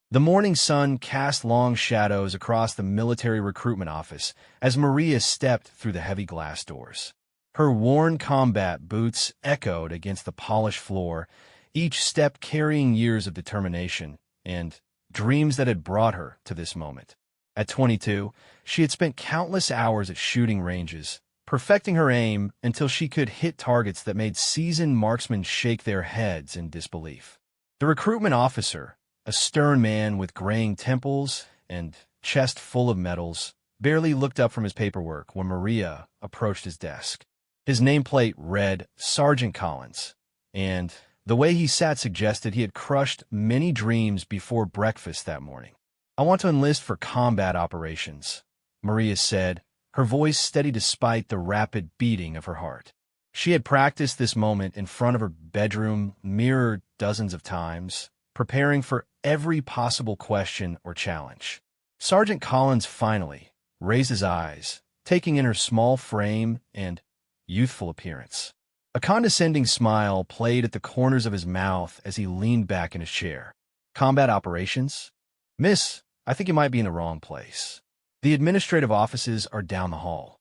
The morning sun cast long shadows across the military recruitment office as Maria stepped through the heavy glass doors. Her worn combat boots echoed against the polished floor, each step carrying years of determination and dreams that had brought her to this moment. At 22, she had spent countless hours at shooting ranges, perfecting her aim until she could hit targets that made seasoned marksmen shake their heads in disbelief. The recruitment officer, a stern man with graying temples and chest full of medals, barely looked up from his paperwork when Maria approached his desk. His nameplate read Sergeant Collins, and the way he sat suggested he had crushed many dreams before breakfast that morning. "I want to enlist for combat operations," Maria said, her voice steady despite the rapid beating of her heart. She had practiced this moment in front of her bedroom mirror dozens of times, preparing for every possible question or challenge. Sergeant Collins finally raised his eyes, taking in her small frame and youthful appearance. A condescending smile played at the corners of his mouth as he leaned back in his chair. "Combat operations? Miss, I think you might be in the wrong place. The administrative offices are down the hall."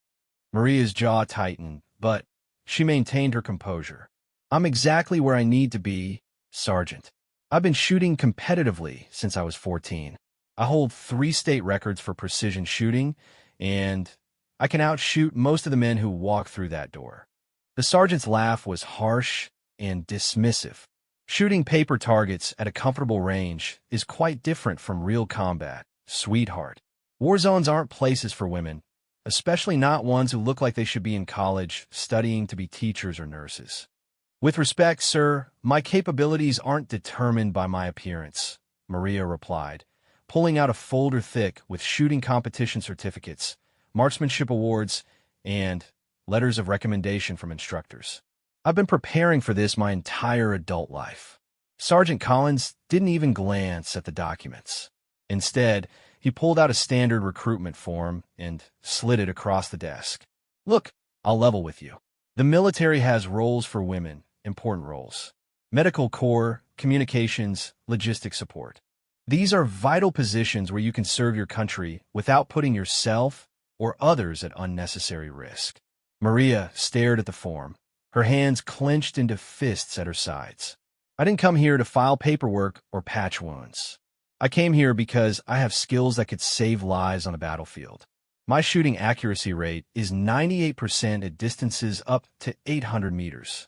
Maria's jaw tightened, but she maintained her composure. "I'm exactly where I need to be, Sergeant. I've been shooting competitively since I was 14. I hold 3 state records for precision shooting, and I can outshoot most of the men who walk through that door." The sergeant's laugh was harsh and dismissive. "Shooting paper targets at a comfortable range is quite different from real combat, sweetheart. War zones aren't places for women, especially not ones who look like they should be in college studying to be teachers or nurses." "With respect, sir, my capabilities aren't determined by my appearance," Maria replied, pulling out a folder thick with shooting competition certificates, marksmanship awards, and letters of recommendation from instructors. "I've been preparing for this my entire adult life." Sergeant Collins didn't even glance at the documents. Instead, he pulled out a standard recruitment form and slid it across the desk. "Look, I'll level with you. The military has roles for women, important roles. Medical corps, communications, logistics support. These are vital positions where you can serve your country without putting yourself or others at unnecessary risk." Maria stared at the form, her hands clenched into fists at her sides. "I didn't come here to file paperwork or patch wounds. I came here because I have skills that could save lives on a battlefield. My shooting accuracy rate is 98% at distances up to 800 meters.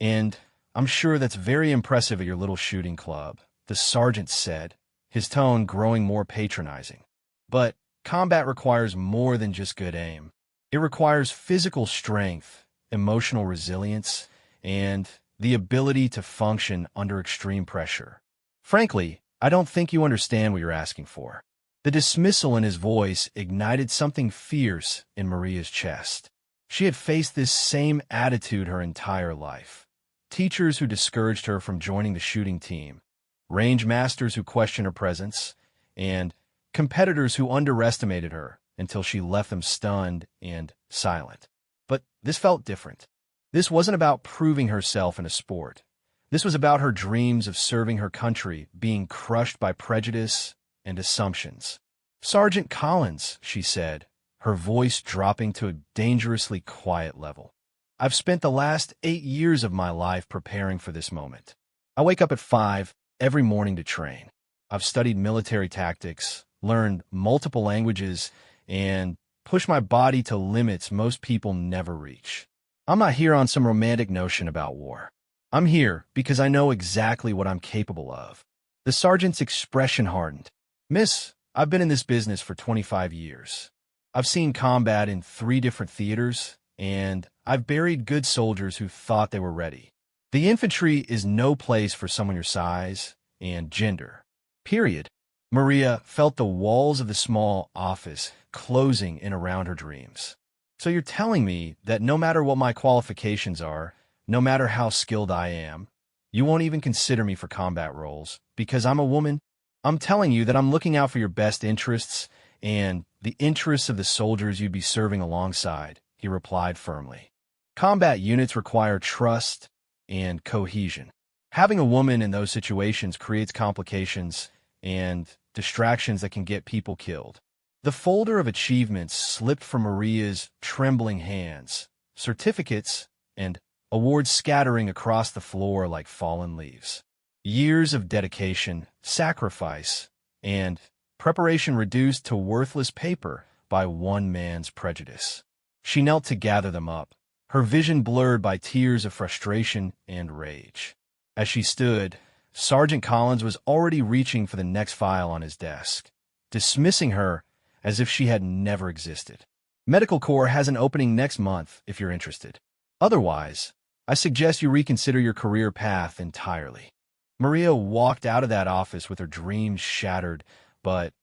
And I'm sure that's very impressive at your little shooting club," the sergeant said, his tone growing more patronizing. "But combat requires more than just good aim. It requires physical strength, emotional resilience, and the ability to function under extreme pressure. Frankly, I don't think you understand what you're asking for." The dismissal in his voice ignited something fierce in Maria's chest. She had faced this same attitude her entire life. Teachers who discouraged her from joining the shooting team, range masters who questioned her presence, and competitors who underestimated her until she left them stunned and silent. But this felt different. This wasn't about proving herself in a sport. This was about her dreams of serving her country being crushed by prejudice and assumptions. "Sergeant Collins," she said, her voice dropping to a dangerously quiet level. "I've spent the last 8 years of my life preparing for this moment. I wake up at 5 every morning to train. I've studied military tactics, learned multiple languages, and pushed my body to limits most people never reach. I'm not here on some romantic notion about war. I'm here because I know exactly what I'm capable of." The sergeant's expression hardened. "Miss, I've been in this business for 25 years. I've seen combat in 3 different theaters, and I've buried good soldiers who thought they were ready. The infantry is no place for someone your size and gender. Period." Maria felt the walls of the small office closing in around her dreams. "So you're telling me that no matter what my qualifications are, no matter how skilled I am, you won't even consider me for combat roles because I'm a woman? I'm telling you that I'm looking out for your best interests and the interests of the soldiers you'd be serving alongside," he replied firmly. "Combat units require trust and cohesion. Having a woman in those situations creates complications and distractions that can get people killed. The folder of achievements slipped from Maria's trembling hands, certificates and awards scattering across the floor like fallen leaves. Years of dedication, sacrifice, and preparation reduced to worthless paper by one man's prejudice. She knelt to gather them up, her vision blurred by tears of frustration and rage. As she stood, Sergeant Collins was already reaching for the next file on his desk, dismissing her as if she had never existed. Medical Corps has an opening next month if you're interested. Otherwise, I suggest you reconsider your career path entirely. Maria walked out of that office with her dreams shattered, but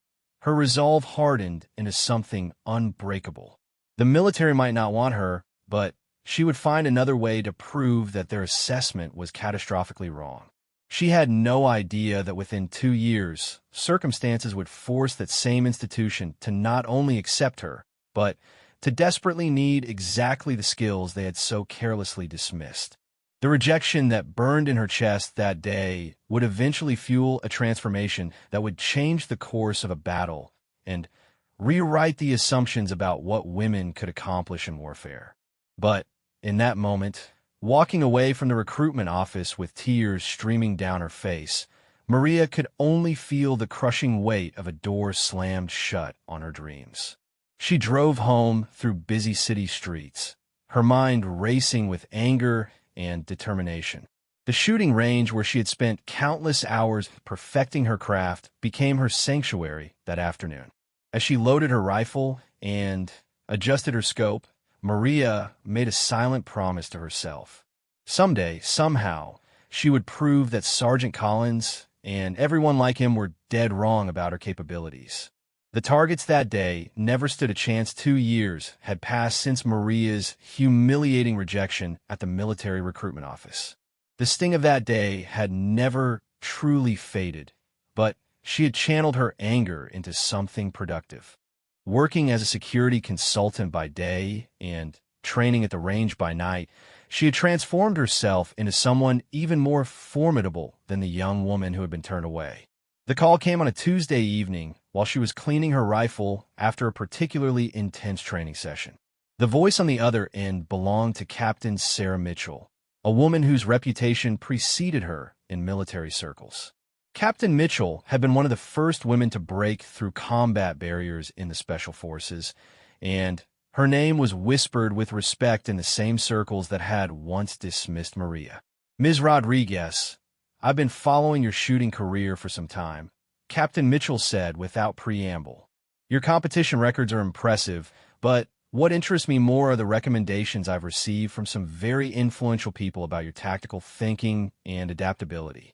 her resolve hardened into something unbreakable. The military might not want her, but she would find another way to prove that their assessment was catastrophically wrong. She had no idea that within 2 years, circumstances would force that same institution to not only accept her, but to desperately need exactly the skills they had so carelessly dismissed. The rejection that burned in her chest that day would eventually fuel a transformation that would change the course of a battle and rewrite the assumptions about what women could accomplish in warfare. But in that moment, walking away from the recruitment office with tears streaming down her face, Maria could only feel the crushing weight of a door slammed shut on her dreams. She drove home through busy city streets, her mind racing with anger and determination. The shooting range where she had spent countless hours perfecting her craft became her sanctuary that afternoon. As she loaded her rifle and adjusted her scope, Maria made a silent promise to herself. Someday, somehow, she would prove that Sergeant Collins and everyone like him were dead wrong about her capabilities. The targets that day never stood a chance. 2 years had passed since Maria's humiliating rejection at the military recruitment office. The sting of that day had never truly faded, but she had channeled her anger into something productive. Working as a security consultant by day and training at the range by night, she had transformed herself into someone even more formidable than the young woman who had been turned away. The call came on a Tuesday evening while she was cleaning her rifle after a particularly intense training session. The voice on the other end belonged to Captain Sarah Mitchell, a woman whose reputation preceded her in military circles. Captain Mitchell had been one of the first women to break through combat barriers in the Special Forces, and her name was whispered with respect in the same circles that had once dismissed Maria. "Ms. Rodriguez, I've been following your shooting career for some time," Captain Mitchell said without preamble. "Your competition records are impressive, but what interests me more are the recommendations I've received from some very influential people about your tactical thinking and adaptability."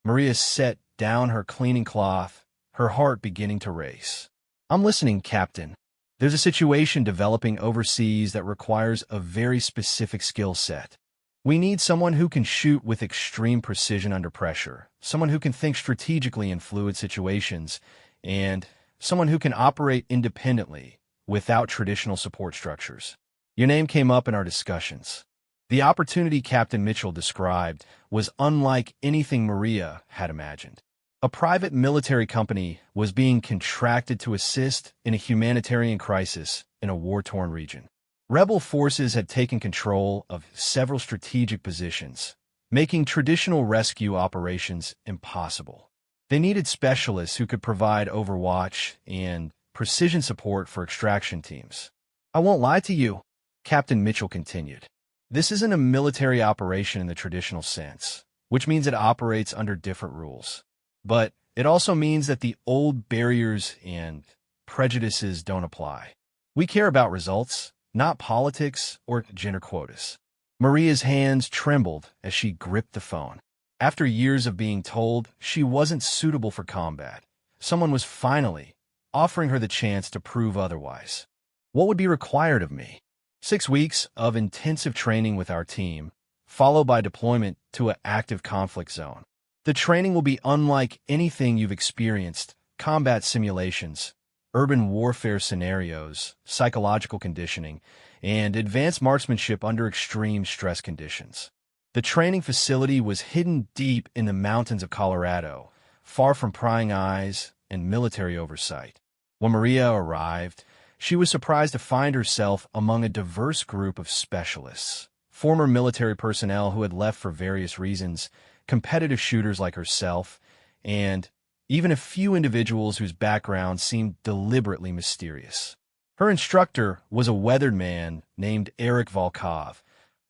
Maria set down her cleaning cloth, her heart beginning to race. "I'm listening, Captain. There's a situation developing overseas that requires a very specific skill set. We need someone who can shoot with extreme precision under pressure, someone who can think strategically in fluid situations, and someone who can operate independently without traditional support structures. Your name came up in our discussions." The opportunity Captain Mitchell described was unlike anything Maria had imagined. A private military company was being contracted to assist in a humanitarian crisis in a war-torn region. Rebel forces had taken control of several strategic positions, making traditional rescue operations impossible. They needed specialists who could provide overwatch and precision support for extraction teams. "I won't lie to you," Captain Mitchell continued. "This isn't a military operation in the traditional sense, which means it operates under different rules. But it also means that the old barriers and prejudices don't apply. We care about results, not politics or gender quotas." Maria's hands trembled as she gripped the phone. After years of being told she wasn't suitable for combat, someone was finally offering her the chance to prove otherwise. "What would be required of me?" 6 weeks of intensive training with our team, followed by deployment to an active conflict zone. The training will be unlike anything you've experienced: combat simulations, urban warfare scenarios, psychological conditioning, and advanced marksmanship under extreme stress conditions. The training facility was hidden deep in the mountains of Colorado, far from prying eyes and military oversight. When Maria arrived, she was surprised to find herself among a diverse group of specialists, former military personnel who had left for various reasons, competitive shooters like herself, and even a few individuals whose backgrounds seemed deliberately mysterious. Her instructor was a weathered man named Eric Volkov,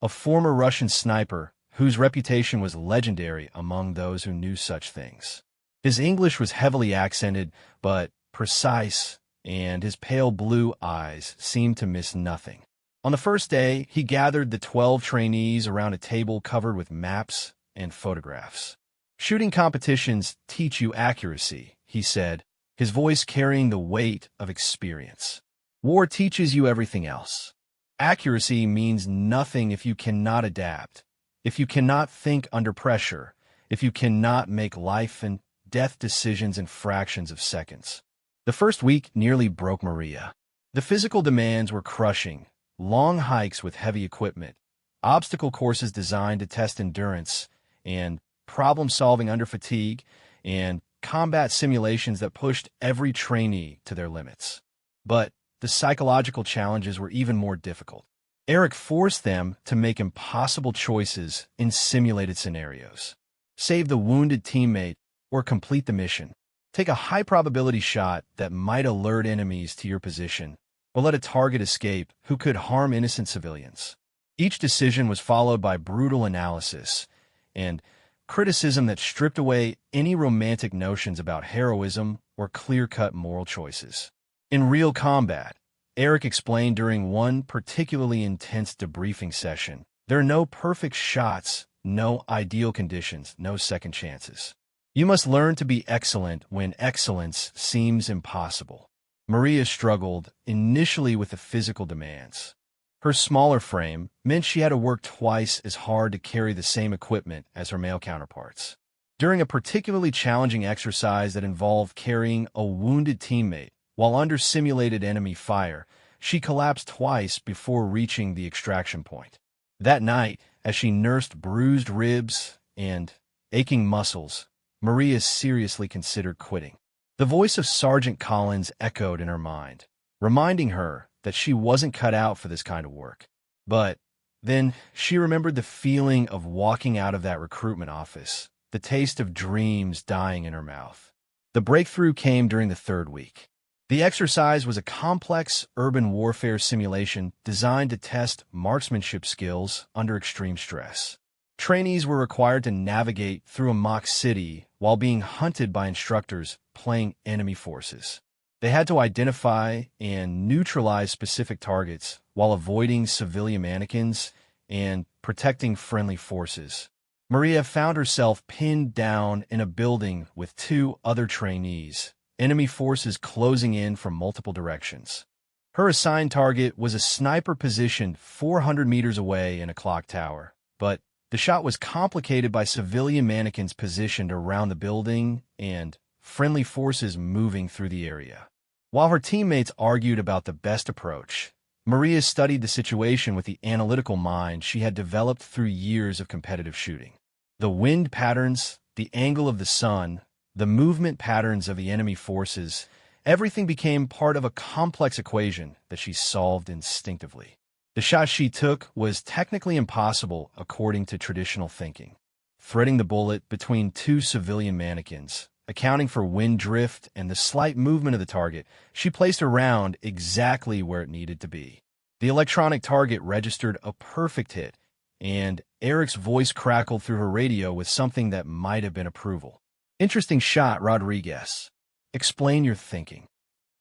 a former Russian sniper whose reputation was legendary among those who knew such things. His English was heavily accented, but precise, and his pale blue eyes seemed to miss nothing. On the first day, he gathered the 12 trainees around a table covered with maps and photographs. "Shooting competitions teach you accuracy," he said, his voice carrying the weight of experience. "War teaches you everything else. Accuracy means nothing if you cannot adapt, if you cannot think under pressure, if you cannot make life and death decisions in fractions of seconds." The first week nearly broke Maria. The physical demands were crushing: long hikes with heavy equipment, obstacle courses designed to test endurance, and problem-solving under fatigue, and combat simulations that pushed every trainee to their limits. But the psychological challenges were even more difficult. Eric forced them to make impossible choices in simulated scenarios. Save the wounded teammate or complete the mission. Take a high-probability shot that might alert enemies to your position, or let a target escape who could harm innocent civilians. Each decision was followed by brutal analysis and criticism that stripped away any romantic notions about heroism or clear-cut moral choices. In real combat, Eric explained during one particularly intense debriefing session, there are no perfect shots, no ideal conditions, no second chances. You must learn to be excellent when excellence seems impossible. Maria struggled initially with the physical demands. Her smaller frame meant she had to work twice as hard to carry the same equipment as her male counterparts. During a particularly challenging exercise that involved carrying a wounded teammate while under simulated enemy fire, she collapsed twice before reaching the extraction point. That night, as she nursed bruised ribs and aching muscles, Maria seriously considered quitting. The voice of Sergeant Collins echoed in her mind, reminding her that she wasn't cut out for this kind of work. But then she remembered the feeling of walking out of that recruitment office, the taste of dreams dying in her mouth. The breakthrough came during the third week. The exercise was a complex urban warfare simulation designed to test marksmanship skills under extreme stress. Trainees were required to navigate through a mock city while being hunted by instructors playing enemy forces. They had to identify and neutralize specific targets while avoiding civilian mannequins and protecting friendly forces. Maria found herself pinned down in a building with 2 other trainees, enemy forces closing in from multiple directions. Her assigned target was a sniper positioned 400 meters away in a clock tower, but the shot was complicated by civilian mannequins positioned around the building and friendly forces moving through the area. While her teammates argued about the best approach, Maria studied the situation with the analytical mind she had developed through years of competitive shooting. The wind patterns, the angle of the sun, the movement patterns of the enemy forces, everything became part of a complex equation that she solved instinctively. The shot she took was technically impossible according to traditional thinking. Threading the bullet between 2 civilian mannequins, accounting for wind drift and the slight movement of the target, she placed her round exactly where it needed to be. The electronic target registered a perfect hit, and Eric's voice crackled through her radio with something that might have been approval. "Interesting shot, Rodriguez. Explain your thinking."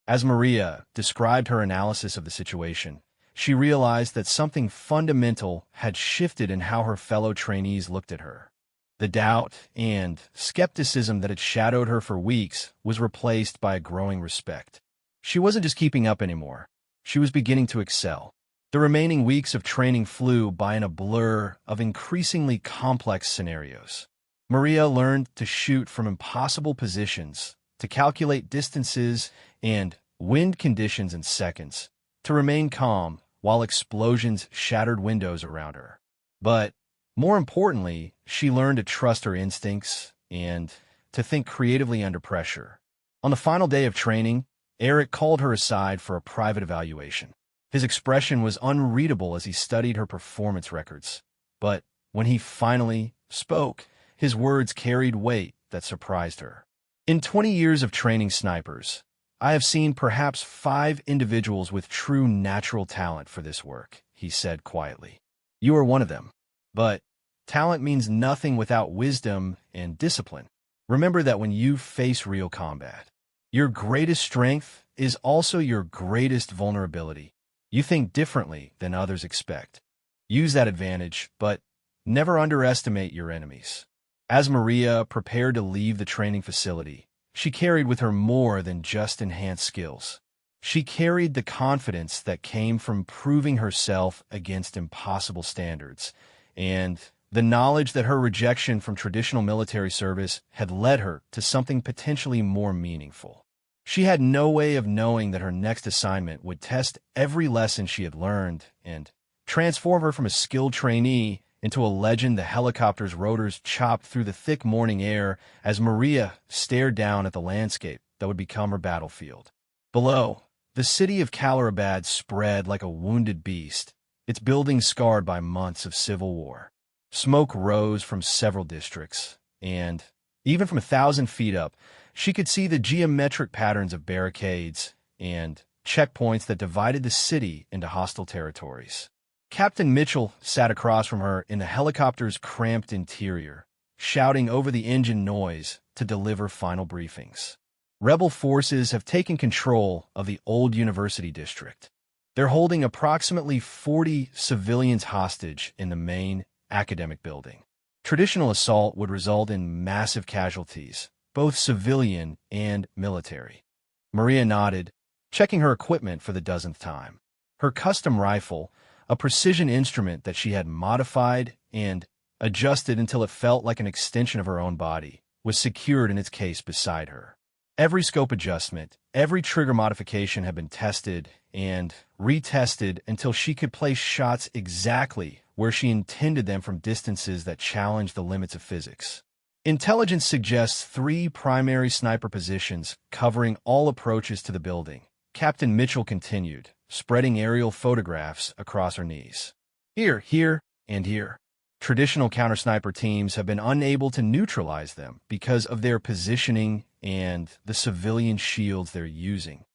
As Maria described her analysis of the situation, she realized that something fundamental had shifted in how her fellow trainees looked at her. The doubt and skepticism that had shadowed her for weeks was replaced by a growing respect. She wasn't just keeping up anymore. She was beginning to excel. The remaining weeks of training flew by in a blur of increasingly complex scenarios. Maria learned to shoot from impossible positions, to calculate distances and wind conditions in seconds, to remain calm while explosions shattered windows around her. But more importantly, she learned to trust her instincts and to think creatively under pressure. On the final day of training, Eric called her aside for a private evaluation. His expression was unreadable as he studied her performance records. But when he finally spoke, his words carried weight that surprised her. In 20 years of training snipers, I have seen perhaps 5 individuals with true natural talent for this work, he said quietly. You are one of them. But talent means nothing without wisdom and discipline. Remember that when you face real combat, your greatest strength is also your greatest vulnerability. You think differently than others expect. Use that advantage, but never underestimate your enemies. As Maria prepared to leave the training facility, she carried with her more than just enhanced skills. She carried the confidence that came from proving herself against impossible standards, and the knowledge that her rejection from traditional military service had led her to something potentially more meaningful. She had no way of knowing that her next assignment would test every lesson she had learned and transform her from a skilled trainee into a legend. The helicopter's rotors chopped through the thick morning air as Maria stared down at the landscape that would become her battlefield. Below, the city of Kalarabad spread like a wounded beast, its buildings scarred by months of civil war. Smoke rose from several districts, and, even from 1,000 feet up, she could see the geometric patterns of barricades and checkpoints that divided the city into hostile territories. Captain Mitchell sat across from her in the helicopter's cramped interior, shouting over the engine noise to deliver final briefings. Rebel forces have taken control of the old university district. They're holding approximately 40 civilians hostage in the main academic building. Traditional assault would result in massive casualties, both civilian and military. Maria nodded, checking her equipment for the dozenth time. Her custom rifle, a precision instrument that she had modified and adjusted until it felt like an extension of her own body, was secured in its case beside her. Every scope adjustment, every trigger modification had been tested and retested until she could place shots exactly where she intended them from distances that challenged the limits of physics. Intelligence suggests 3 primary sniper positions covering all approaches to the building. Captain Mitchell continued, spreading aerial photographs across her knees. Here, here, and here. Traditional counter-sniper teams have been unable to neutralize them because of their positioning and the civilian shields they're using.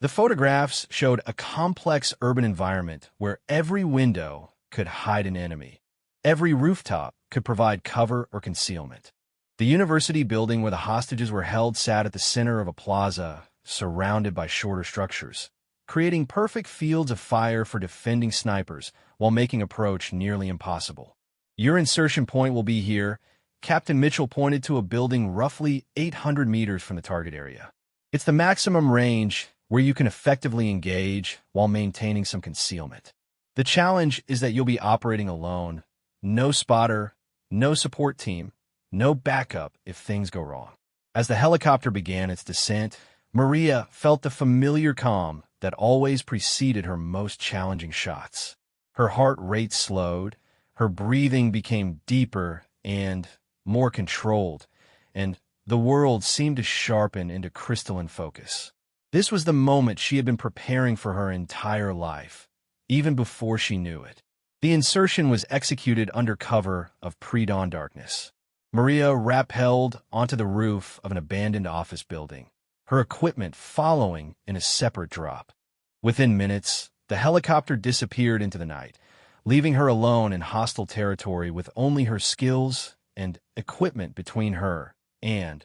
The photographs showed a complex urban environment where every window could hide an enemy. Every rooftop could provide cover or concealment. The university building where the hostages were held sat at the center of a plaza, surrounded by shorter structures, creating perfect fields of fire for defending snipers while making approach nearly impossible. Your insertion point will be here. Captain Mitchell pointed to a building roughly 800 meters from the target area. It's the maximum range where you can effectively engage while maintaining some concealment. The challenge is that you'll be operating alone. No spotter, no support team, no backup if things go wrong. As the helicopter began its descent, Maria felt the familiar calm that always preceded her most challenging shots. Her heart rate slowed, her breathing became deeper and more controlled, and the world seemed to sharpen into crystalline focus. This was the moment she had been preparing for her entire life, even before she knew it. The insertion was executed under cover of pre-dawn darkness. Maria rappelled onto the roof of an abandoned office building, her equipment following in a separate drop. Within minutes, the helicopter disappeared into the night, leaving her alone in hostile territory with only her skills and equipment between her and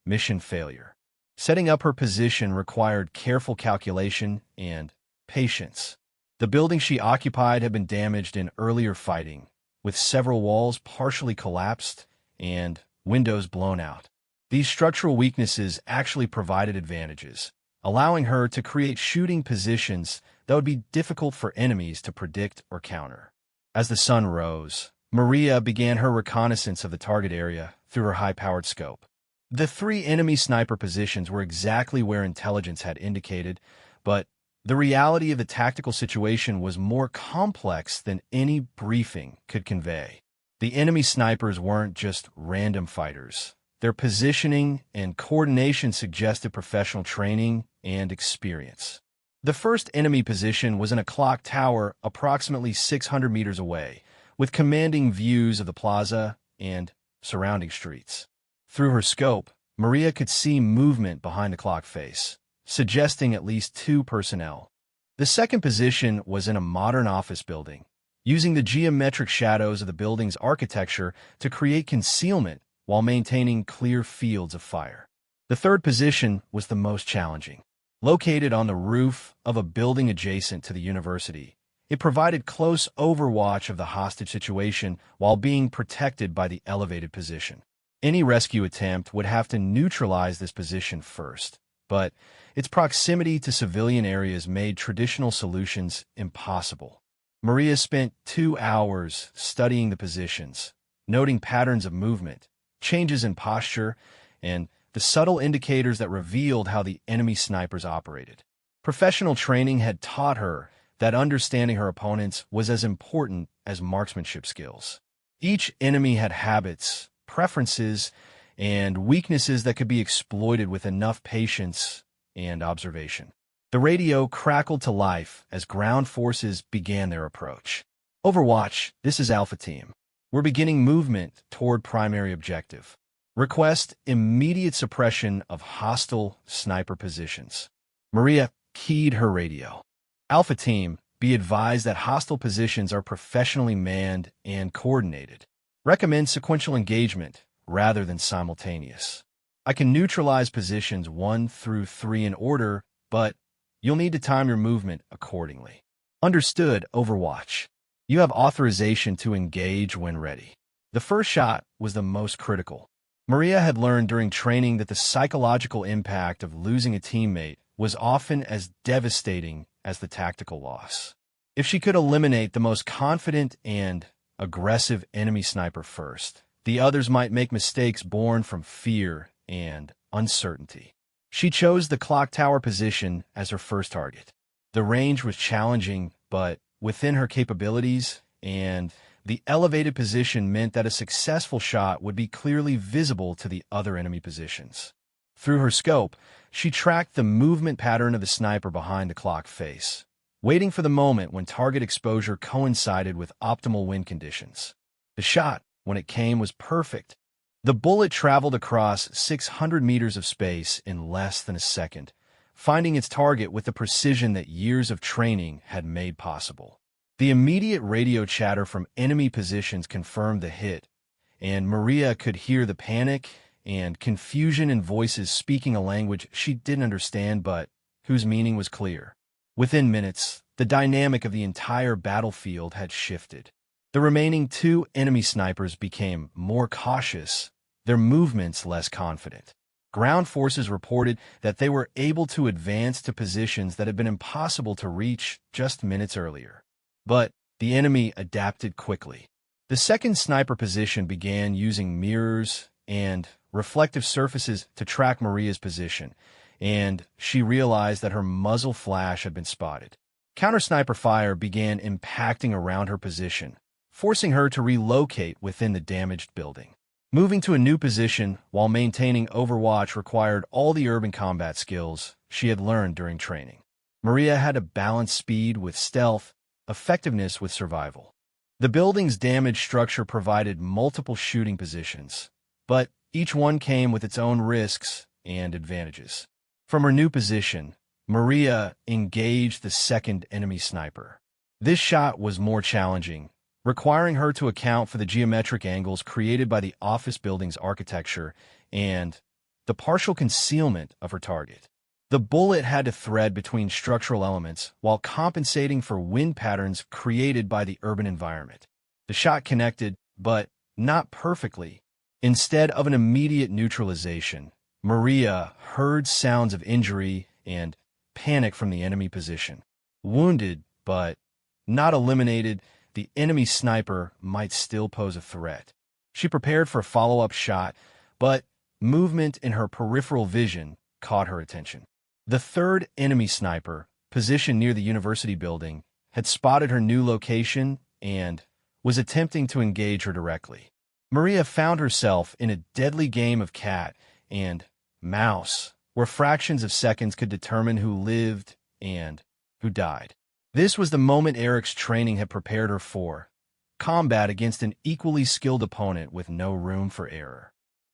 mission failure. Setting up her position required careful calculation and patience. The building she occupied had been damaged in earlier fighting, with several walls partially collapsed and windows blown out. These structural weaknesses actually provided advantages, allowing her to create shooting positions that would be difficult for enemies to predict or counter. As the sun rose, Maria began her reconnaissance of the target area through her high-powered scope. The 3 enemy sniper positions were exactly where intelligence had indicated, but the reality of the tactical situation was more complex than any briefing could convey. The enemy snipers weren't just random fighters. Their positioning and coordination suggested professional training and experience. The first enemy position was in a clock tower approximately 600 meters away, with commanding views of the plaza and surrounding streets. Through her scope, Maria could see movement behind the clock face, suggesting at least 2 personnel. The second position was in a modern office building, using the geometric shadows of the building's architecture to create concealment while maintaining clear fields of fire. The third position was the most challenging. Located on the roof of a building adjacent to the university, it provided close overwatch of the hostage situation while being protected by the elevated position. Any rescue attempt would have to neutralize this position first, but its proximity to civilian areas made traditional solutions impossible. Maria spent 2 hours studying the positions, noting patterns of movement, changes in posture, and the subtle indicators that revealed how the enemy snipers operated. Professional training had taught her that understanding her opponents was as important as marksmanship skills. Each enemy had habits, preferences, and weaknesses that could be exploited with enough patience and observation. The radio crackled to life as ground forces began their approach. Overwatch, this is Alpha Team. We're beginning movement toward primary objective. Request immediate suppression of hostile sniper positions. Maria keyed her radio. Alpha Team, be advised that hostile positions are professionally manned and coordinated. Recommend sequential engagement rather than simultaneous. I can neutralize positions 1 through 3 in order, but you'll need to time your movement accordingly. Understood, Overwatch. You have authorization to engage when ready. The first shot was the most critical. Maria had learned during training that the psychological impact of losing a teammate was often as devastating as the tactical loss. If she could eliminate the most confident and aggressive enemy sniper first, the others might make mistakes born from fear and uncertainty. She chose the clock tower position as her first target. The range was challenging, but within her capabilities, and the elevated position meant that a successful shot would be clearly visible to the other enemy positions. Through her scope, she tracked the movement pattern of the sniper behind the clock face, waiting for the moment when target exposure coincided with optimal wind conditions. The shot, when it came, was perfect. The bullet traveled across 600 meters of space in less than a second, finding its target with the precision that years of training had made possible. The immediate radio chatter from enemy positions confirmed the hit, and Maria could hear the panic and confusion in voices speaking a language she didn't understand but whose meaning was clear. Within minutes, the dynamic of the entire battlefield had shifted. The remaining 2 enemy snipers became more cautious, their movements less confident. Ground forces reported that they were able to advance to positions that had been impossible to reach just minutes earlier. But the enemy adapted quickly. The second sniper position began using mirrors and reflective surfaces to track Maria's position, and she realized that her muzzle flash had been spotted. Counter-sniper fire began impacting around her position, forcing her to relocate within the damaged building. Moving to a new position while maintaining overwatch required all the urban combat skills she had learned during training. Maria had to balance speed with stealth, effectiveness with survival. The building's damaged structure provided multiple shooting positions, but each one came with its own risks and advantages. From her new position, Maria engaged the second enemy sniper. This shot was more challenging, requiring her to account for the geometric angles created by the office building's architecture and the partial concealment of her target. The bullet had to thread between structural elements while compensating for wind patterns created by the urban environment. The shot connected, but not perfectly. Instead of an immediate neutralization, Maria heard sounds of injury and panic from the enemy position. Wounded, but not eliminated, the enemy sniper might still pose a threat. She prepared for a follow-up shot, but movement in her peripheral vision caught her attention. The third enemy sniper, positioned near the university building, had spotted her new location and was attempting to engage her directly. Maria found herself in a deadly game of cat and mouse, where fractions of seconds could determine who lived and who died. This was the moment Eric's training had prepared her for: combat against an equally skilled opponent with no room for error.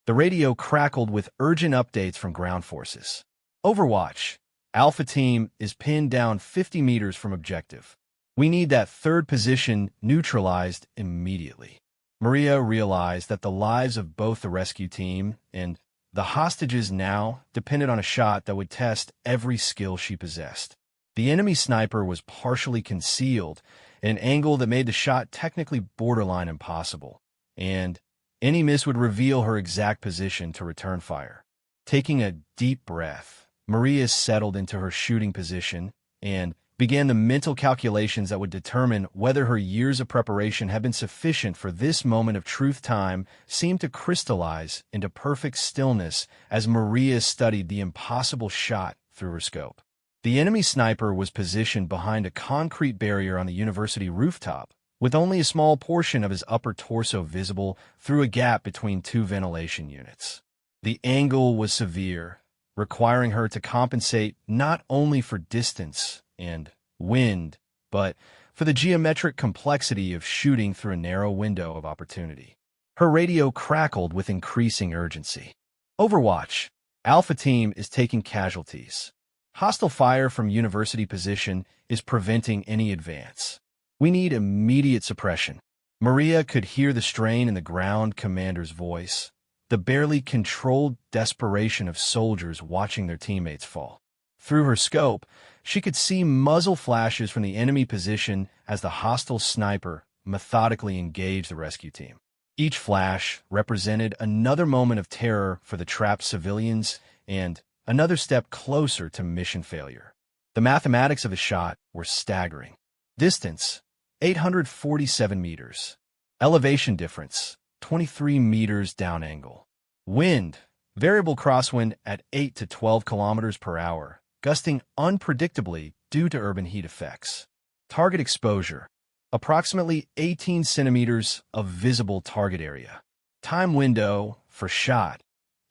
The radio crackled with urgent updates from ground forces. Overwatch. Alpha Team is pinned down 50 meters from objective. We need that third position neutralized immediately. Maria realized that the lives of both the rescue team and the hostages now depended on a shot that would test every skill she possessed. The enemy sniper was partially concealed in an angle that made the shot technically borderline impossible, and any miss would reveal her exact position to return fire. Taking a deep breath, Maria settled into her shooting position and began the mental calculations that would determine whether her years of preparation had been sufficient for this moment of truth. Time seemed to crystallize into perfect stillness as Maria studied the impossible shot through her scope. The enemy sniper was positioned behind a concrete barrier on the university rooftop, with only a small portion of his upper torso visible through a gap between two ventilation units. The angle was severe, requiring her to compensate not only for distance and wind, but for the geometric complexity of shooting through a narrow window of opportunity. Her radio crackled with increasing urgency. Overwatch. Alpha Team is taking casualties. Hostile fire from university position is preventing any advance. We need immediate suppression. Maria could hear the strain in the ground commander's voice, the barely controlled desperation of soldiers watching their teammates fall. Through her scope, she could see muzzle flashes from the enemy position as the hostile sniper methodically engaged the rescue team. Each flash represented another moment of terror for the trapped civilians and another step closer to mission failure. The mathematics of the shot were staggering. Distance, 847 meters. Elevation difference, 23 meters down angle. Wind, variable crosswind at 8 to 12 kilometers per hour, gusting unpredictably due to urban heat effects. Target exposure, approximately 18 centimeters of visible target area. Time window for shot,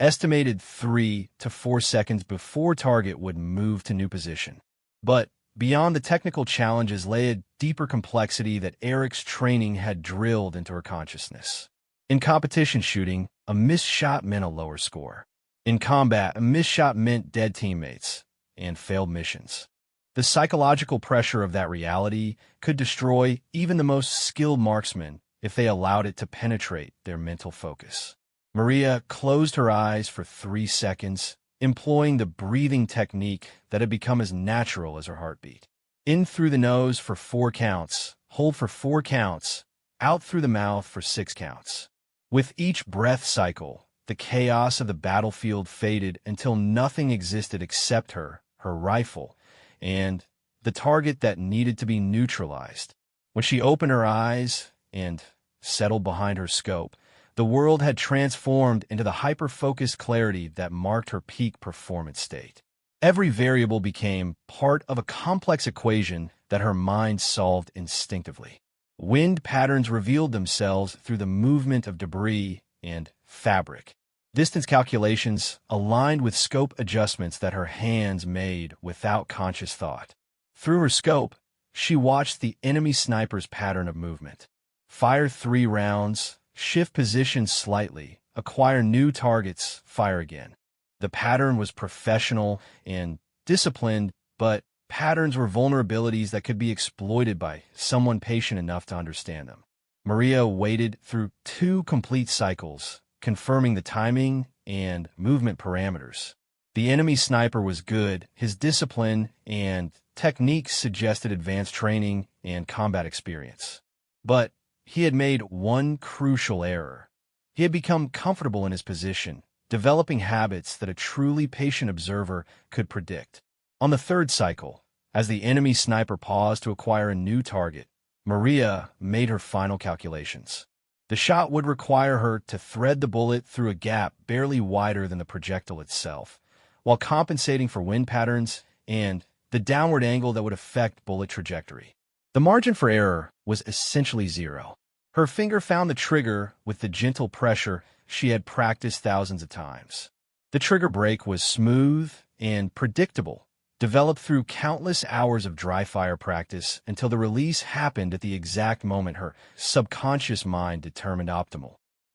estimated 3 to 4 seconds before target would move to new position. But beyond the technical challenges lay a deeper complexity that Eric's training had drilled into her consciousness. In competition shooting, a missed shot meant a lower score. In combat, a missed shot meant dead teammates and failed missions. The psychological pressure of that reality could destroy even the most skilled marksmen if they allowed it to penetrate their mental focus. Maria closed her eyes for 3 seconds, employing the breathing technique that had become as natural as her heartbeat. In through the nose for 4 counts, hold for 4 counts, out through the mouth for 6 counts. With each breath cycle, the chaos of the battlefield faded until nothing existed except her rifle, and the target that needed to be neutralized. When she opened her eyes and settled behind her scope, the world had transformed into the hyper-focused clarity that marked her peak performance state. Every variable became part of a complex equation that her mind solved instinctively. Wind patterns revealed themselves through the movement of debris and fabric. Distance calculations aligned with scope adjustments that her hands made without conscious thought. Through her scope, she watched the enemy sniper's pattern of movement. Fire 3 rounds, shift position slightly, acquire new targets, fire again. The pattern was professional and disciplined, but patterns were vulnerabilities that could be exploited by someone patient enough to understand them. Maria waited through 2 complete cycles, confirming the timing and movement parameters. The enemy sniper was good, his discipline and techniques suggested advanced training and combat experience. But he had made one crucial error. He had become comfortable in his position, developing habits that a truly patient observer could predict. On the 3rd cycle, as the enemy sniper paused to acquire a new target, Maria made her final calculations. The shot would require her to thread the bullet through a gap barely wider than the projectile itself, while compensating for wind patterns and the downward angle that would affect bullet trajectory. The margin for error was essentially 0. Her finger found the trigger with the gentle pressure she had practiced thousands of times. The trigger break was smooth and predictable, developed through countless hours of dry fire practice until the release happened at the exact moment her subconscious mind determined optimal.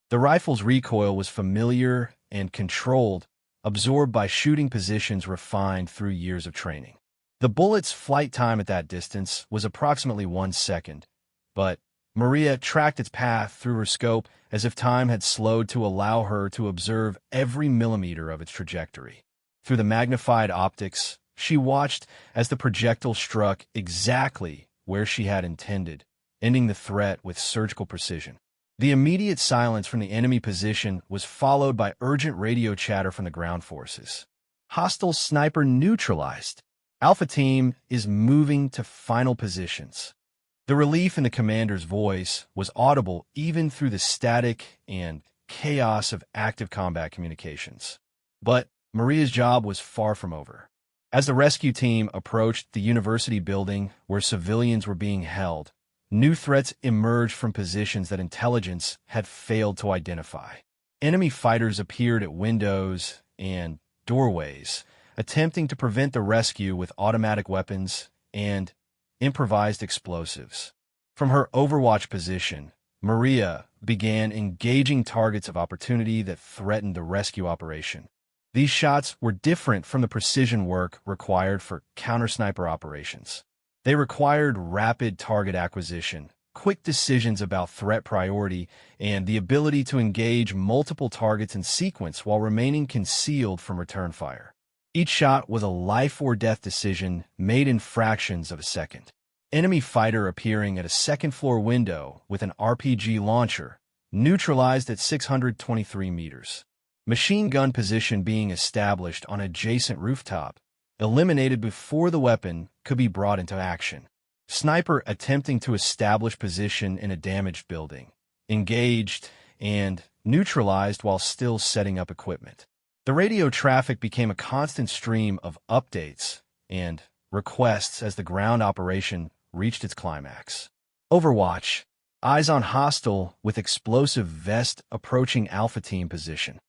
The rifle's recoil was familiar and controlled, absorbed by shooting positions refined through years of training. The bullet's flight time at that distance was approximately 1 second, but Maria tracked its path through her scope as if time had slowed to allow her to observe every millimeter of its trajectory. Through the magnified optics, she watched as the projectile struck exactly where she had intended, ending the threat with surgical precision. The immediate silence from the enemy position was followed by urgent radio chatter from the ground forces. Hostile sniper neutralized. Alpha Team is moving to final positions. The relief in the commander's voice was audible even through the static and chaos of active combat communications. But Maria's job was far from over. As the rescue team approached the university building where civilians were being held, new threats emerged from positions that intelligence had failed to identify. Enemy fighters appeared at windows and doorways, attempting to prevent the rescue with automatic weapons and improvised explosives. From her overwatch position, Maria began engaging targets of opportunity that threatened the rescue operation. These shots were different from the precision work required for counter-sniper operations. They required rapid target acquisition, quick decisions about threat priority, and the ability to engage multiple targets in sequence while remaining concealed from return fire. Each shot was a life-or-death decision made in fractions of a second. Enemy fighter appearing at a second-floor window with an RPG launcher, neutralized at 623 meters. Machine gun position being established on adjacent rooftop, eliminated before the weapon could be brought into action. Sniper attempting to establish position in a damaged building, engaged and neutralized while still setting up equipment. The radio traffic became a constant stream of updates and requests as the ground operation reached its climax. Overwatch, eyes on hostile with explosive vest approaching Alpha Team position.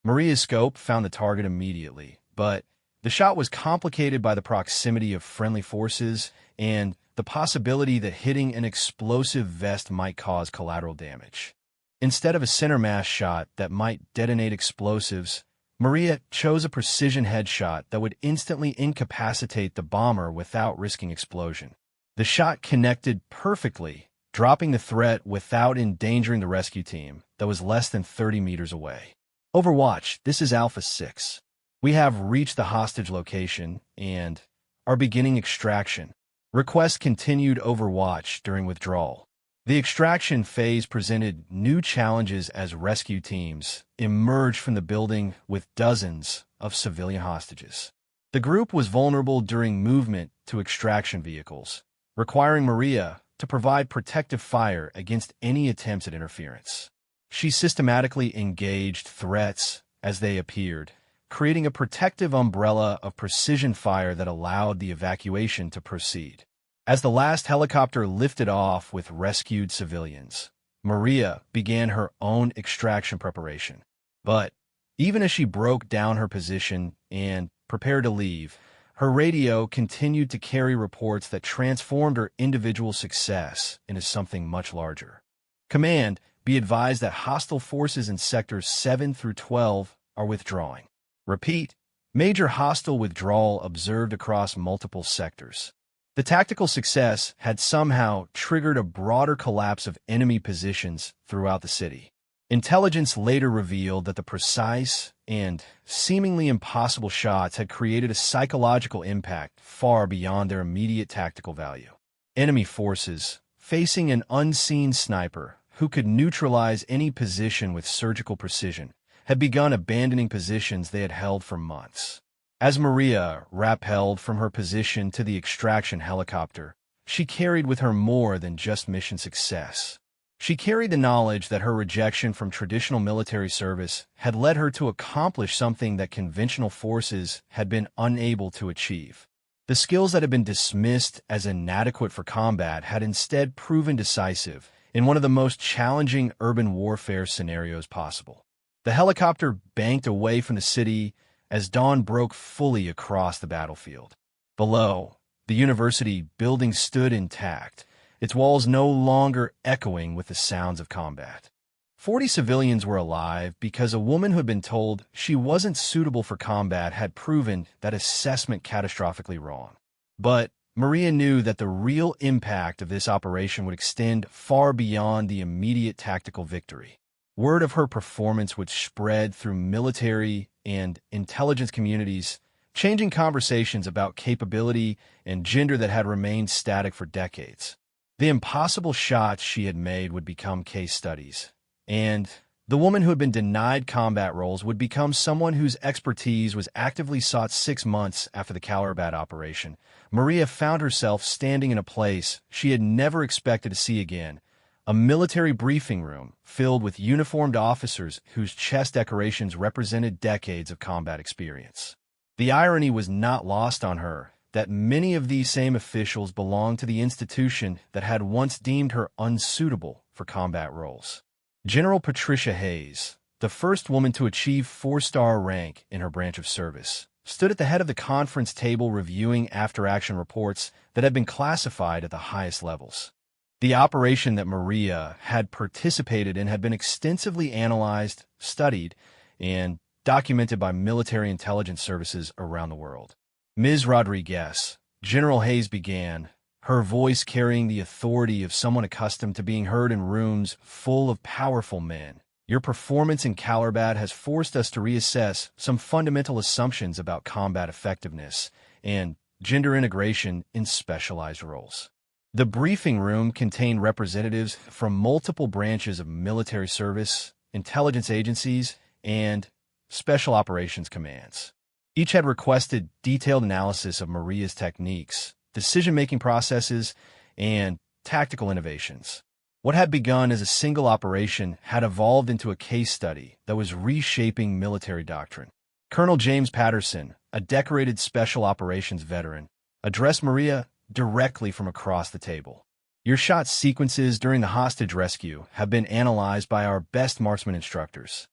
Maria's scope found the target immediately, but the shot was complicated by the proximity of friendly forces and the possibility that hitting an explosive vest might cause collateral damage. Instead of a center mass shot that might detonate explosives, Maria chose a precision headshot that would instantly incapacitate the bomber without risking explosion. The shot connected perfectly, dropping the threat without endangering the rescue team that was less than 30 meters away. Overwatch, this is Alpha 6. We have reached the hostage location and are beginning extraction. Request continued Overwatch during withdrawal. The extraction phase presented new challenges as rescue teams emerged from the building with dozens of civilian hostages. The group was vulnerable during movement to extraction vehicles, requiring Maria to provide protective fire against any attempts at interference. She systematically engaged threats as they appeared, creating a protective umbrella of precision fire that allowed the evacuation to proceed. As the last helicopter lifted off with rescued civilians, Maria began her own extraction preparation. But even as she broke down her position and prepared to leave, her radio continued to carry reports that transformed her individual success into something much larger. Command, be advised that hostile forces in sectors 7 through 12 are withdrawing. Repeat, major hostile withdrawal observed across multiple sectors. The tactical success had somehow triggered a broader collapse of enemy positions throughout the city. Intelligence later revealed that the precise and seemingly impossible shots had created a psychological impact far beyond their immediate tactical value. Enemy forces, facing an unseen sniper who could neutralize any position with surgical precision, had begun abandoning positions they had held for months. As Maria rappelled from her position to the extraction helicopter, she carried with her more than just mission success. She carried the knowledge that her rejection from traditional military service had led her to accomplish something that conventional forces had been unable to achieve. The skills that had been dismissed as inadequate for combat had instead proven decisive, in one of the most challenging urban warfare scenarios possible. The helicopter banked away from the city as dawn broke fully across the battlefield. Below, the university building stood intact, its walls no longer echoing with the sounds of combat. 40 civilians were alive because a woman who had been told she wasn't suitable for combat had proven that assessment catastrophically wrong. But Maria knew that the real impact of this operation would extend far beyond the immediate tactical victory. Word of her performance would spread through military and intelligence communities, changing conversations about capability and gender that had remained static for decades. The impossible shots she had made would become case studies, and the woman who had been denied combat roles would become someone whose expertise was actively sought 6 months after the Calarabat operation. Maria found herself standing in a place she had never expected to see again, a military briefing room filled with uniformed officers whose chest decorations represented decades of combat experience. The irony was not lost on her that many of these same officials belonged to the institution that had once deemed her unsuitable for combat roles. General Patricia Hayes, the first woman to achieve 4-star rank in her branch of service, stood at the head of the conference table reviewing after-action reports that had been classified at the highest levels. The operation that Maria had participated in had been extensively analyzed, studied, and documented by military intelligence services around the world. Ms. Rodriguez, General Hayes began, her voice carrying the authority of someone accustomed to being heard in rooms full of powerful men. Your performance in Calarabat has forced us to reassess some fundamental assumptions about combat effectiveness and gender integration in specialized roles. The briefing room contained representatives from multiple branches of military service, intelligence agencies, and special operations commands. Each had requested detailed analysis of Maria's techniques, decision-making processes, and tactical innovations. What had begun as a single operation had evolved into a case study that was reshaping military doctrine. Colonel James Patterson, a decorated special operations veteran, addressed Maria directly from across the table. Your shot sequences during the hostage rescue have been analyzed by our best marksman instructors.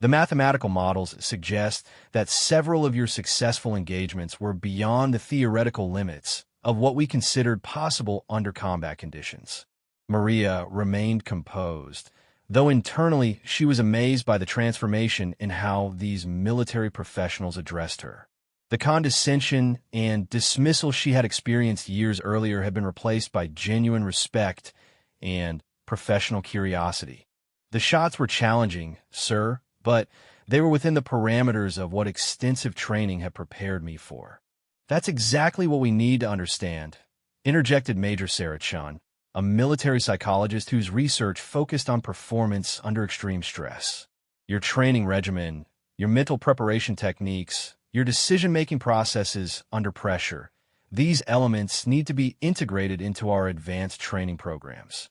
The mathematical models suggest that several of your successful engagements were beyond the theoretical limits of what we considered possible under combat conditions. Maria remained composed, though internally she was amazed by the transformation in how these military professionals addressed her. The condescension and dismissal she had experienced years earlier had been replaced by genuine respect and professional curiosity. The shots were challenging, sir, but they were within the parameters of what extensive training had prepared me for. That's exactly what we need to understand, interjected Major Sarachan, a military psychologist whose research focused on performance under extreme stress. Your training regimen, your mental preparation techniques, your decision-making processes under pressure, these elements need to be integrated into our advanced training programs.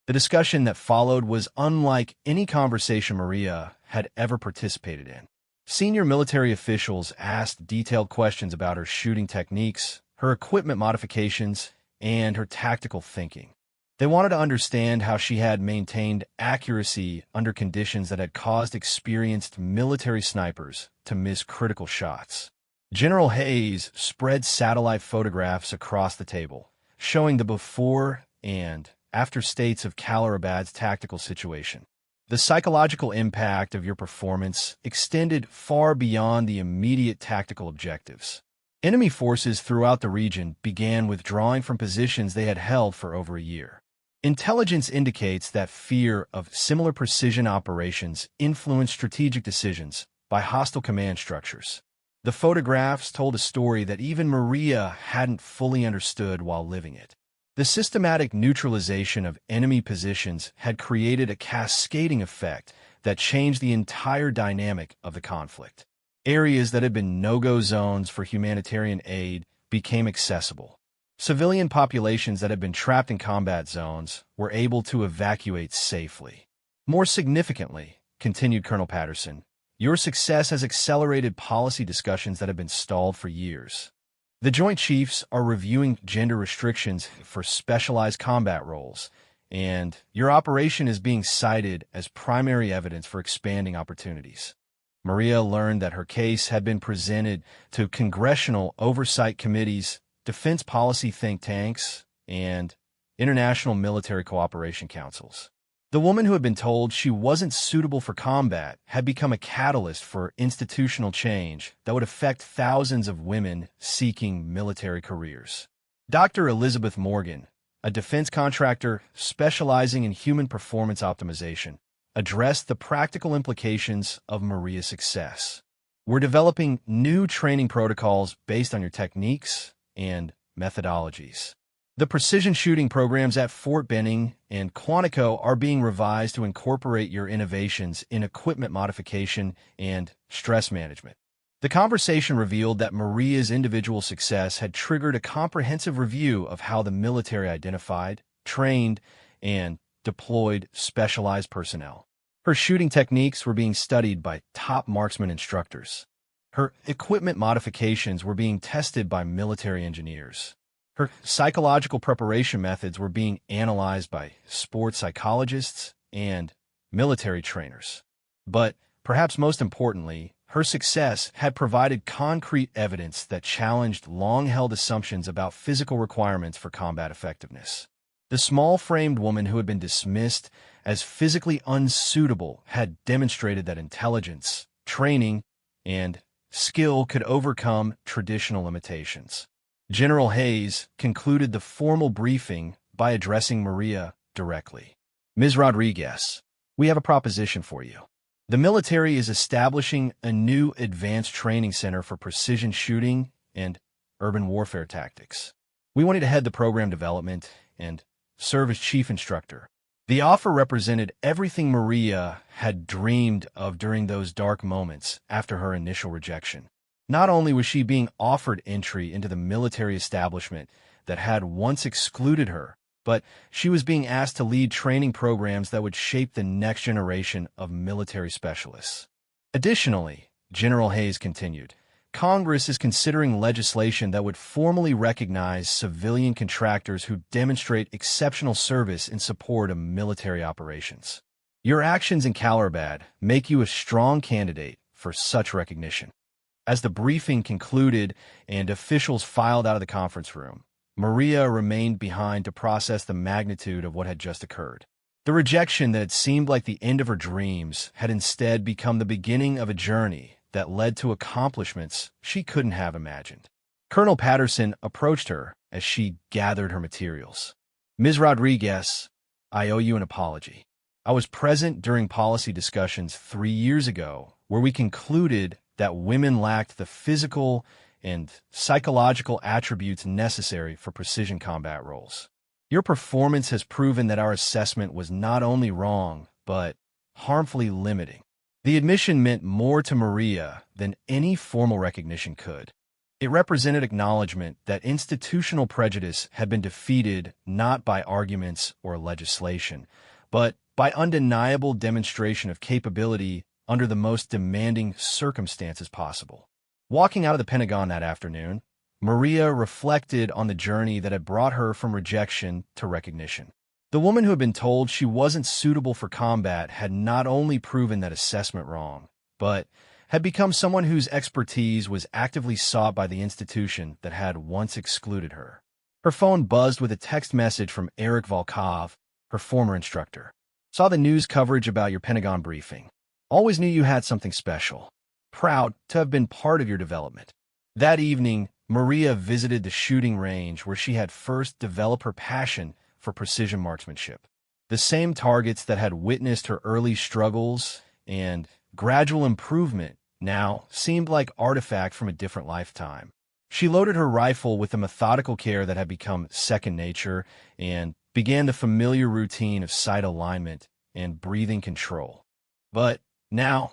The discussion that followed was unlike any conversation Maria had ever participated in. Senior military officials asked detailed questions about her shooting techniques, her equipment modifications, and her tactical thinking. They wanted to understand how she had maintained accuracy under conditions that had caused experienced military snipers to miss critical shots. General Hayes spread satellite photographs across the table, showing the before and after states of Calarabat's tactical situation. The psychological impact of your performance extended far beyond the immediate tactical objectives. Enemy forces throughout the region began withdrawing from positions they had held for over a year. Intelligence indicates that fear of similar precision operations influenced strategic decisions by hostile command structures. The photographs told a story that even Maria hadn't fully understood while living it. The systematic neutralization of enemy positions had created a cascading effect that changed the entire dynamic of the conflict. Areas that had been no-go zones for humanitarian aid became accessible. Civilian populations that had been trapped in combat zones were able to evacuate safely. More significantly, continued Colonel Patterson, your success has accelerated policy discussions that have been stalled for years. The Joint Chiefs are reviewing gender restrictions for specialized combat roles, and your operation is being cited as primary evidence for expanding opportunities. Maria learned that her case had been presented to congressional oversight committees, defense policy think tanks, and international military cooperation councils. The woman who had been told she wasn't suitable for combat had become a catalyst for institutional change that would affect thousands of women seeking military careers. Dr. Elizabeth Morgan, a defense contractor specializing in human performance optimization, addressed the practical implications of Maria's success. We're developing new training protocols based on your techniques and methodologies. The precision shooting programs at Fort Benning and Quantico are being revised to incorporate your innovations in equipment modification and stress management. The conversation revealed that Maria's individual success had triggered a comprehensive review of how the military identified, trained, and deployed specialized personnel. Her shooting techniques were being studied by top marksman instructors. Her equipment modifications were being tested by military engineers. Her psychological preparation methods were being analyzed by sports psychologists and military trainers. But perhaps most importantly, her success had provided concrete evidence that challenged long-held assumptions about physical requirements for combat effectiveness. The small-framed woman who had been dismissed as physically unsuitable had demonstrated that intelligence, training, and skill could overcome traditional limitations. General Hayes concluded the formal briefing by addressing Maria directly. Ms. Rodriguez, we have a proposition for you. The military is establishing a new advanced training center for precision shooting and urban warfare tactics. We want you to head the program development and serve as chief instructor. The offer represented everything Maria had dreamed of during those dark moments after her initial rejection. Not only was she being offered entry into the military establishment that had once excluded her, but she was being asked to lead training programs that would shape the next generation of military specialists. Additionally, General Hayes continued, Congress is considering legislation that would formally recognize civilian contractors who demonstrate exceptional service in support of military operations. Your actions in Calarbad make you a strong candidate for such recognition. As the briefing concluded and officials filed out of the conference room, Maria remained behind to process the magnitude of what had just occurred. The rejection that had seemed like the end of her dreams had instead become the beginning of a journey that led to accomplishments she couldn't have imagined. Colonel Patterson approached her as she gathered her materials. Ms. Rodriguez, I owe you an apology. I was present during policy discussions 3 years ago where we concluded that women lacked the physical and psychological attributes necessary for precision combat roles. Your performance has proven that our assessment was not only wrong, but harmfully limiting. The admission meant more to Maria than any formal recognition could. It represented acknowledgement that institutional prejudice had been defeated not by arguments or legislation, but by undeniable demonstration of capability under the most demanding circumstances possible. Walking out of the Pentagon that afternoon, Maria reflected on the journey that had brought her from rejection to recognition. The woman who had been told she wasn't suitable for combat had not only proven that assessment wrong, but had become someone whose expertise was actively sought by the institution that had once excluded her. Her phone buzzed with a text message from Eric Volkov, her former instructor. Saw the news coverage about your Pentagon briefing. Always knew you had something special. Proud to have been part of your development. That evening, Maria visited the shooting range where she had first developed her passion for precision marksmanship. The same targets that had witnessed her early struggles and gradual improvement now seemed like artifact from a different lifetime. She loaded her rifle with a methodical care that had become second nature and began the familiar routine of sight alignment and breathing control. But now,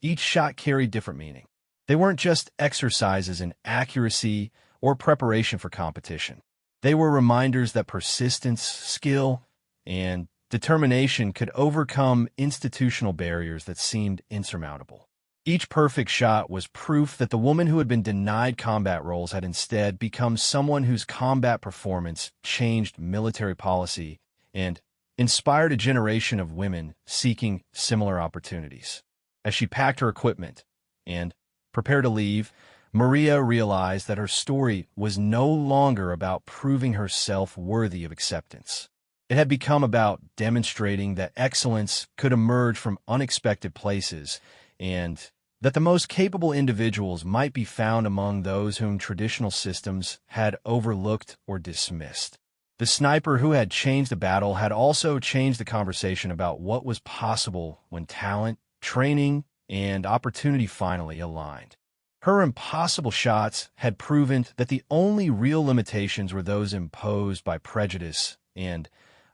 each shot carried different meaning. They weren't just exercises in accuracy or preparation for competition. They were reminders that persistence, skill, and determination could overcome institutional barriers that seemed insurmountable. Each perfect shot was proof that the woman who had been denied combat roles had instead become someone whose combat performance changed military policy and inspired a generation of women seeking similar opportunities. As she packed her equipment and prepared to leave, Maria realized that her story was no longer about proving herself worthy of acceptance. It had become about demonstrating that excellence could emerge from unexpected places and that the most capable individuals might be found among those whom traditional systems had overlooked or dismissed. The sniper who had changed the battle had also changed the conversation about what was possible when talent, training, and opportunity finally aligned. Her impossible shots had proven that the only real limitations were those imposed by prejudice and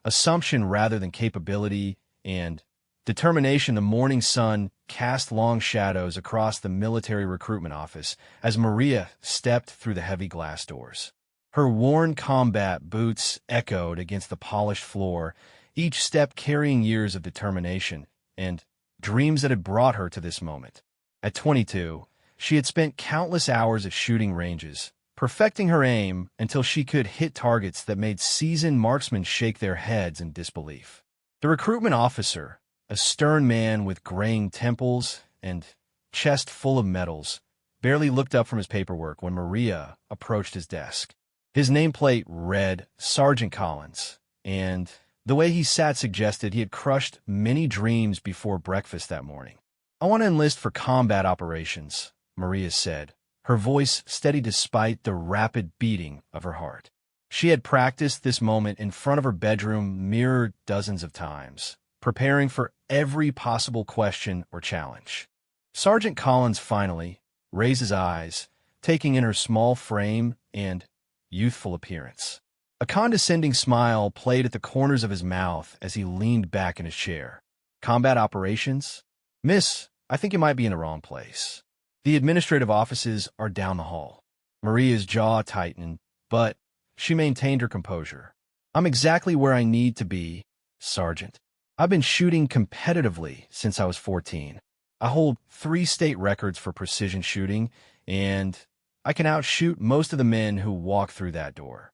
assumption rather than capability and determination. The morning sun cast long shadows across the military recruitment office as Maria stepped through the heavy glass doors. Her worn combat boots echoed against the polished floor, each step carrying years of determination and dreams that had brought her to this moment. At 22, she had spent countless hours at shooting ranges, perfecting her aim until she could hit targets that made seasoned marksmen shake their heads in disbelief. The recruitment officer, a stern man with graying temples and chest full of medals, barely looked up from his paperwork when Maria approached his desk. His nameplate read Sergeant Collins, and the way he sat suggested he had crushed many dreams before breakfast that morning. "I want to enlist for combat operations," Maria said, her voice steady despite the rapid beating of her heart. She had practiced this moment in front of her bedroom mirror dozens of times, preparing for every possible question or challenge. Sergeant Collins finally raised his eyes, taking in her small frame and youthful appearance. A condescending smile played at the corners of his mouth as he leaned back in his chair. "Combat operations? Miss, I think you might be in the wrong place. The administrative offices are down the hall." Maria's jaw tightened, but she maintained her composure. "I'm exactly where I need to be, Sergeant. I've been shooting competitively since I was 14. I hold 3 state records for precision shooting, and I can outshoot most of the men who walk through that door."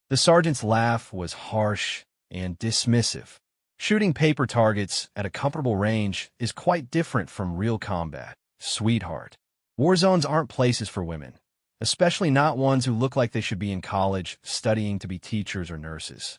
The sergeant's laugh was harsh and dismissive. "Shooting paper targets at a comfortable range is quite different from real combat, sweetheart. War zones aren't places for women, especially not ones who look like they should be in college studying to be teachers or nurses."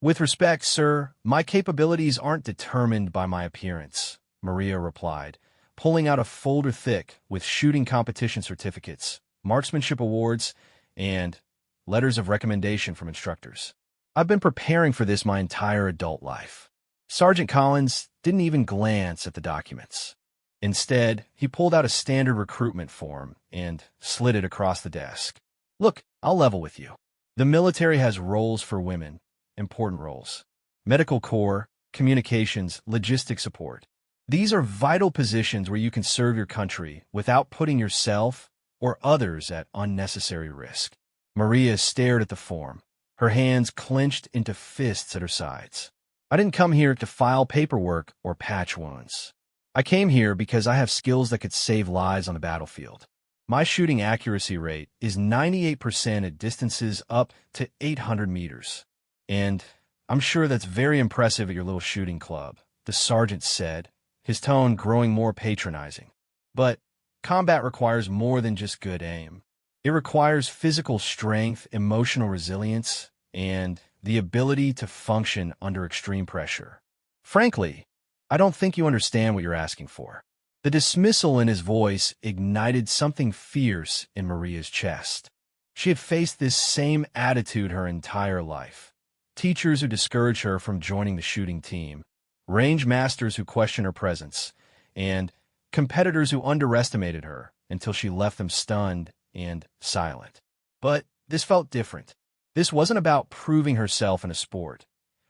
"With respect, sir, my capabilities aren't determined by my appearance," Maria replied, pulling out a folder thick with shooting competition certificates, marksmanship awards, and letters of recommendation from instructors. "I've been preparing for this my entire adult life." Sergeant Collins didn't even glance at the documents. Instead, he pulled out a standard recruitment form and slid it across the desk. "Look, I'll level with you. The military has roles for women, important roles. Medical corps, communications, logistic support. These are vital positions where you can serve your country without putting yourself or others at unnecessary risk." Maria stared at the form, her hands clenched into fists at her sides. "I didn't come here to file paperwork or patch wounds. I came here because I have skills that could save lives on the battlefield. My shooting accuracy rate is 98% at distances up to 800 meters. And I'm sure that's very impressive at your little shooting club," the sergeant said, his tone growing more patronizing. "But combat requires more than just good aim. It requires physical strength, emotional resilience, and the ability to function under extreme pressure. Frankly, I don't think you understand what you're asking for." The dismissal in his voice ignited something fierce in Maria's chest. She had faced this same attitude her entire life. Teachers who discouraged her from joining the shooting team, range masters who questioned her presence, and competitors who underestimated her until she left them stunned and silent. But this felt different. This wasn't about proving herself in a sport.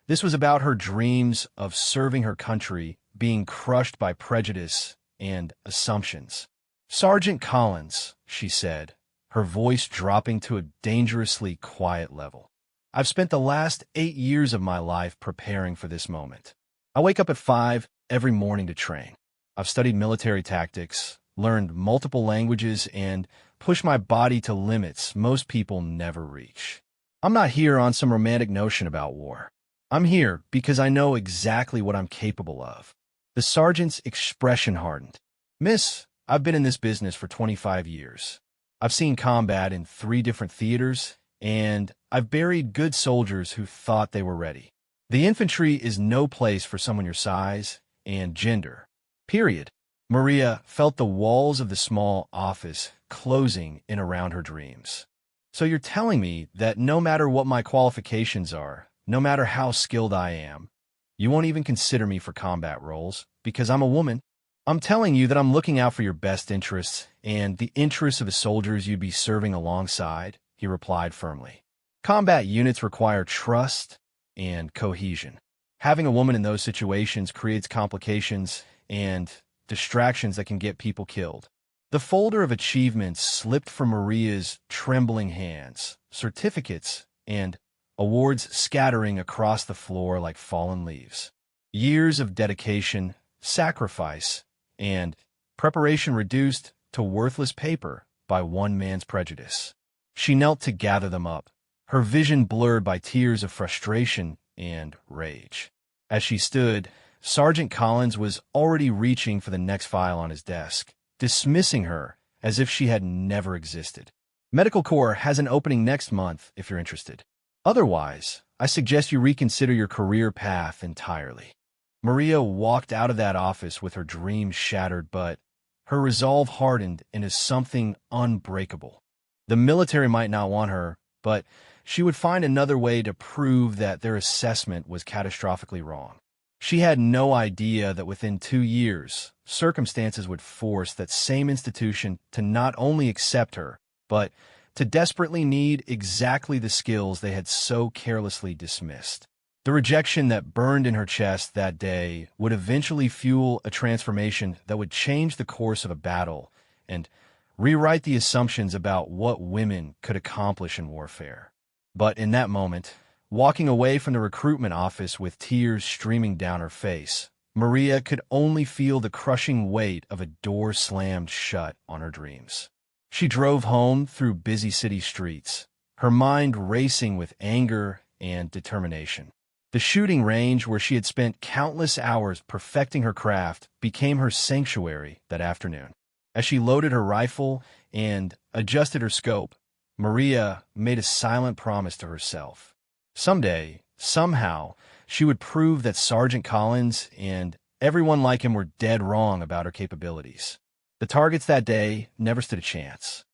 This was about her dreams of serving her country being crushed by prejudice and assumptions. "Sergeant Collins," she said, her voice dropping to a dangerously quiet level. "I've spent the last 8 years of my life preparing for this moment. I wake up at 5 every morning to train. I've studied military tactics, learned multiple languages, and pushed my body to limits most people never reach. I'm not here on some romantic notion about war. I'm here because I know exactly what I'm capable of. The sergeant's expression hardened. Miss, I've been in this business for 25 years. I've seen combat in 3 different theaters, and I've buried good soldiers who thought they were ready. The infantry is no place for someone your size and gender. Period. Maria felt the walls of the small office closing in around her dreams. So you're telling me that no matter what my qualifications are, no matter how skilled I am, you won't even consider me for combat roles because I'm a woman? I'm telling you that I'm looking out for your best interests and the interests of the soldiers you'd be serving alongside, he replied firmly. Combat units require trust and cohesion. Having a woman in those situations creates complications and distractions that can get people killed. The folder of achievements slipped from Maria's trembling hands, certificates and awards scattering across the floor like fallen leaves. Years of dedication, sacrifice, and preparation reduced to worthless paper by one man's prejudice. She knelt to gather them up, her vision blurred by tears of frustration and rage. As she stood, Sergeant Collins was already reaching for the next file on his desk, dismissing her as if she had never existed. Medical Corps has an opening next month if you're interested. Otherwise, I suggest you reconsider your career path entirely. Maria walked out of that office with her dreams shattered, but her resolve hardened into something unbreakable. The military might not want her, but she would find another way to prove that their assessment was catastrophically wrong. She had no idea that within 2 years, circumstances would force that same institution to not only accept her, but to desperately need exactly the skills they had so carelessly dismissed. The rejection that burned in her chest that day would eventually fuel a transformation that would change the course of a battle and rewrite the assumptions about what women could accomplish in warfare. But in that moment, walking away from the recruitment office with tears streaming down her face, Maria could only feel the crushing weight of a door slammed shut on her dreams. She drove home through busy city streets, her mind racing with anger and determination. The shooting range where she had spent countless hours perfecting her craft became her sanctuary that afternoon. As she loaded her rifle and adjusted her scope, Maria made a silent promise to herself. Someday, somehow, she would prove that Sergeant Collins and everyone like him were dead wrong about her capabilities. The targets that day never stood a chance.